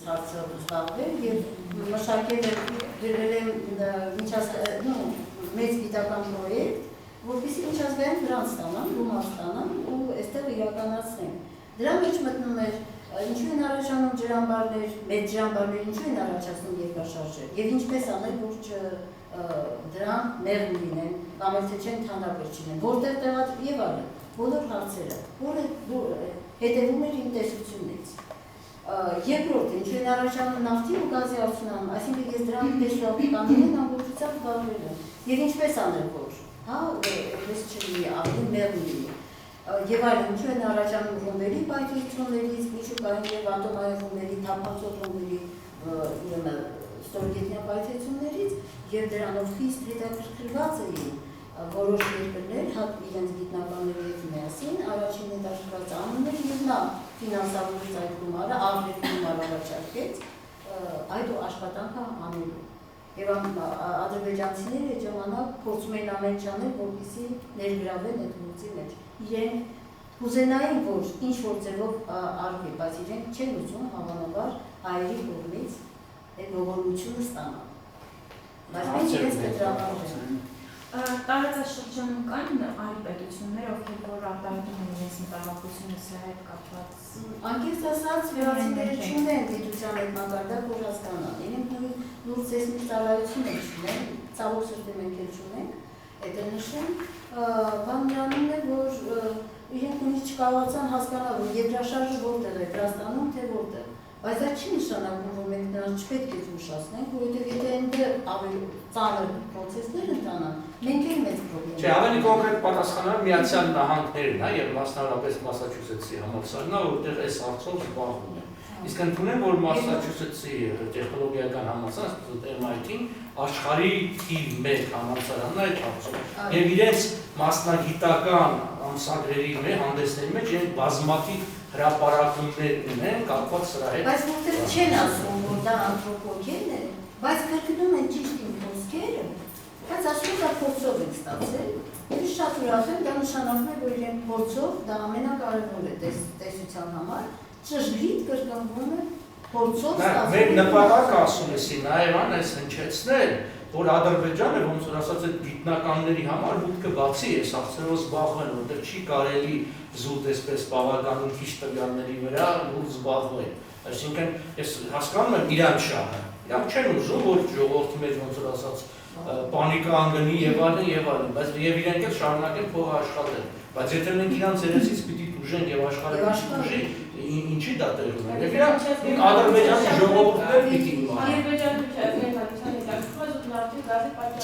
հարցը զբաղվել եւ մշակել եմ մեծ գիտական պրոյեկտ, որպեսզի միջազգային գրանտ ստանան, գումար ստանան ու այստեղ իրականացնեն։ Դրա մեջ մտնում էր ինչու են առաջանում ջրամբարներ, մեծ ջրամբարներ, ինչու են առաջացնում երկրաշարժեր եւ ինչպես անել, որ դրանք մեղմ լինեն, կամ էլ թե չեն թանդապեր չլինեն, որտեղ տեղած եւ այլն, բոլոր հարցերը, որը հետևում էր իմ տեսությունից։ Երկրորդ, ինչու են առաջանում նավթի ու գազի արդյունքում, այսինքն ես դրանք տեսնող կանոնին ամբողջությամբ զբաղվել եմ։ Եվ ինչպես անել, որ, հա, այդպես չլինի, ավելի մեղմ լինի։ Եվ այլն, ինչու են առաջանում ռումբերի պայթյուններից, միջուկային եւ ատոմային ռումբերի, թափանցող ռումբերի, ստորգետնյա պայթյուններից, եւ դրանով խիստ հետաքրքրված էին որոշ երկրներ, իրենց գիտնականների հետ միասին, առաջին հետաքրքրված անուններ եւ նա ֆինանսավորեց այդ գումարը, աղբերի գումար առաջարկեց այդ աշխատանքը անելու։ Եվ ադրբեջանցիները այդ ժամանակ փորձում էին ամեն ինչ անել, որպեսզի ներգրավեն այդ գործի մեջ։ Իրենք կուզենային, որ ինչ-որ ձևով արվի, բայց իրենք չեն ուզում հավանաբար հայերի կողմից այդ ողորմությունը ստանալ։ Բայց մենք իրենց կտրականություն։ Տարածաշրջանում կան այլ պետություններ, ովքեր որ արտահայտում են իրենց մտահոգությունը սրա հետ կապված։ Անկեղծ ասած, վերացիները չունեն գիտության այդ մակարդակ, որ հասկանան։ Իրենք լուրջ սեյսմիկ ծառայություն չունեն, ցավոք սրտի մենք էլ չունենք, այդ է նշում, բան նրանում է, որ իրենք նույնիսկ չկարողացան հասկանալ, որ երկրաշարժը որտեղ է, Վրաստանում թե որտեղ։ Բայց դա չի նշանակում, որ մենք նրանց չպետք է զգուշացնենք, որովհետև եթե այնտեղ ավելի ծանր process-ներ ընթանան, մենք էլ մեծ խնդիր։ Չէ, ավելի կոնկրետ պատասխանը Միացյալ Նահանգներն է եւ մասնավորապես Մասաչուսեթսի համալսարանն է, որտեղ այս հարցով զբաղվում է։ Իսկ ընդունեմ, որ Մասաչուսեթսի տեխնոլոգիական համալսարանը, MIT-ն աշխարհի թիվ 1 համալսարանն է այդ հարցում։ Եվ իրենց մասնագիտական ամսագրերի հանդեսների մեջ իրենք բազմաթիվ հրապարակումներ ունեն կապված սրա հետ։ Բայց որտեղ չեն ասում, որ դա անթրոպոգեն է, բայց կրկնում են ճիշտ իմ խոսքերը, բայց ասում են դա փորձով են ստացել, եւ շատ ուրախ եմ, դա նշանակում է, որ իրենք փորձով դա ամենակարևորը տեսության համար, ճշգրիտ կրկնվում է փորձով ստացել։ Մեր նպատակը ասում էի նաեւ այս հնչեցնել, որ Ադրբեջանը ոնց որ ասած այդ գիտնականների համար մուտքը բացի է, սաղցերով զբաղվեն, որտեղ չի կարելի զուտ այսպես բավականին քիչ տվյալների վրա լուրջ զբաղվել։ Այսինքն ես հասկանում եմ իրան շահը։ Իրանք չեն ուզում, որ ժողովրդի մեջ ոնց որ ասած պանիկա անգնի եւ այլն, բայց եւ իրենք էլ շարունակեն փողը աշխատել։ Բայց եթե մենք իրանց երեսից պիտի դուժենք եւ աշխարհը դուժի, ինչի դա տեղի ունի։ Եվ իրանք Ադրբեջանի ժողովուրդը պիտի իմանան։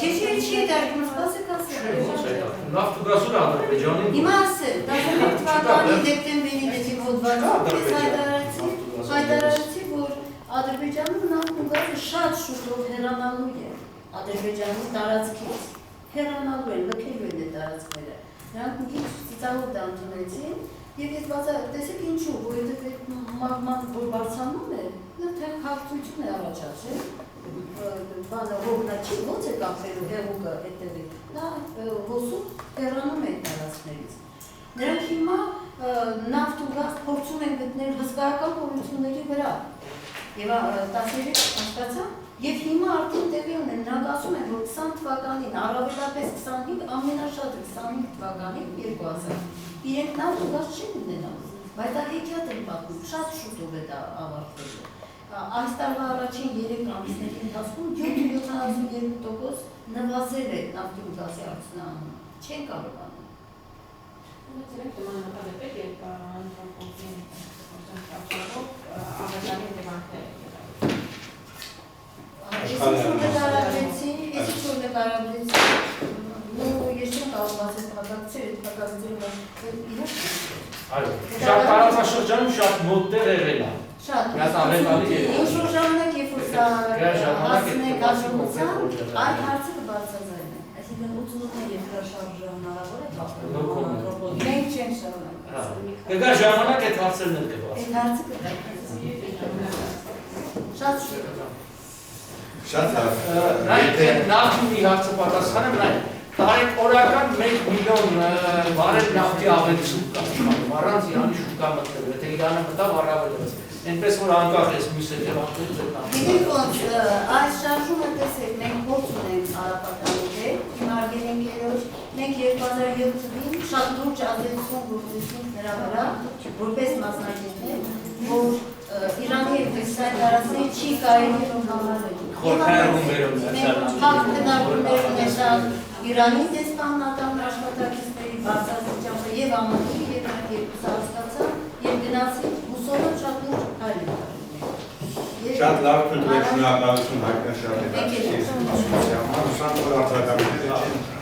Չի դարձնում, սպասեք ասել։ Նավթ ու գազը Ադրբեջանի։ Հիմա ասել, 11 թվականի դեկտեմբերի 6-ի հոդվածում հայտարարեցի, որ Ադրբեջանում նավթ ու գազը շատ շուտով հեռանալու է Ադրբեջանի տարածքից։ Հեռանալու են, լքելու են այդ տարածքները։ Նրանք մի քիչ ծիծաղով դա ընդունեցին, եւ ես տեսեք ինչու, որովհետեւ այդ մագման որ բարձրանում է, նա թե քաղաքություն է առաջացել, բանը հողնա չի, ոնց է կապվելու հեղուկը այդտեղի, նա հոսում հեռանում է այդ տարածքներից։ Նրանք հիմա նավթ ու գազ փորձում են գտնել հսկայական կորությունների վրա։ Եվ 13 հասկացա, եւ հիմա արդեն տեղի ունեն, նրանք ասում են, որ 20 թվականին, առավելապես 25, ամենաշատը 25 թվականին 2000, իրենք նավթ ու գազ չեն ունենալ, բայց դա հեքիաթ են պատմում, շատ շուտով է դա ավարտվելու։ Այս տարվա առաջին 3 ամիսների ընթացքում 7.72% նվազել է նավթի ու գազի արդյունահանումը, չեն կարողանում։ Ես ինչ-որ նկարագրեցի, ես չեմ կարող բացել հակակցել, այդ հակակցելը Այո, շատ տարածաշրջանում շատ մոտ տեղ եղել է։ Շատ ավետալի է։ Ինչ-որ ժամանակ, երբ որ սա հասնենք աշխատության, այդ հարցը կբարձրացնեն։ Այսինքն 88 երկրաշարժը հնարավոր է կապել։ Մենք չենք շարունակել։ Կգա ժամանակ այդ հարցերն էլ կբարձրացնեն։ Այդ հարցը կբարձրացնեն։ Շատ շուտ։ Շատ լավ։ Նախնի հարցը պատասխանեմ, տարեք օրական 1 միլիոն բարել նավթի ավելցուկ կա աշխարհում, առանց իրանի շուկա մտնելու, եթե Իրանը մտավ առավելվեց։ այնպես որ անկախ ես մյուս հետևանքներից Գիտեք ոնց, այս շարժումը տեսեք, մենք փորձ ունենք Արաբատանի հետ, հիմարգել ենք երոջ, մենք 2007 թվին շատ լուրջ ազդեցություն գործեցինք նրա վրա, որպես մասնագետներ, որ Իրանի հետ այդ տարածքների չի կարելի համարել։ Հավ քննարկումներ ունեցան Իրանի դեսպանատան աշխատակիցների բարձրացիչապը եւ ԱՄՆ-ի եւ երկուսը հասկացան եւ գնացին ուսումը շատ լուրջ հայր։ Շատ լավ քննարկություն հայտնաշարժի։ Եկեք։ Ուսանող արձագանքները